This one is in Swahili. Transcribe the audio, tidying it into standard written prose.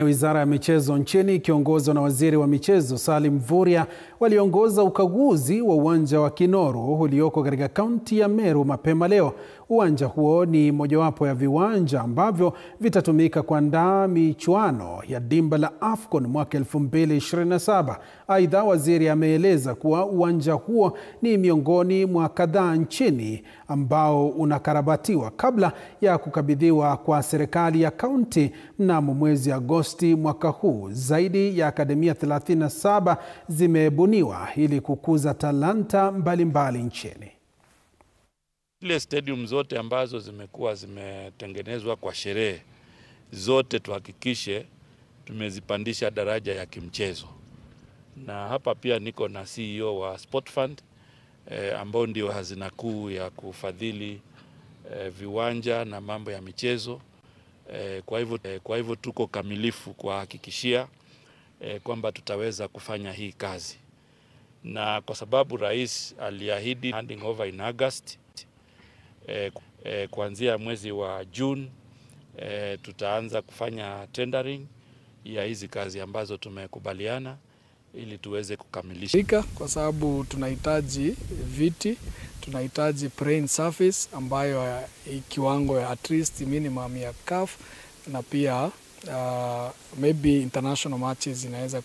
Wizara ya michezo nchini ikiongozwa na waziri wa michezo Salim Mvurya waliongoza ukaguzi wa uwanja wa Kinoro ulioko katika kaunti ya Meru mapema leo. Uwanja huo ni mojawapo ya viwanja ambavyo vitatumika kuandaa michuano ya dimba la AFCON mwaka 2027. Aidha, waziri ameeleza kuwa uwanja huo ni miongoni mwa kadhaa nchini ambao unakarabatiwa kabla ya kukabidhiwa kwa serikali ya kaunti mnamo mwezi Agosti mwaka huu. Zaidi ya akademia 37 zimebuniwa ili kukuza talanta mbalimbali nchini. Ile stadium zote ambazo zimekuwa zimetengenezwa kwa sherehe zote tuhakikishe tumezipandisha daraja ya kimchezo. Na hapa pia niko na CEO wa Sport Fund ambao ndio hazina kuu ya kufadhili viwanja na mambo ya michezo. Kwa hivyo tuko kamilifu kuhakikishia kwamba tutaweza kufanya hii kazi. Na kwa sababu rais aliahidi handing over in August, kuanzia mwezi wa June tutaanza kufanya tendering ya hizi kazi ambazo tumekubaliana ili tuweze kukamilisha. Kwa sababu tunahitaji viti, tunahitaji playing surface ambayo kiwango ya at least minimum ya CAF, na pia maybe international matches inaweza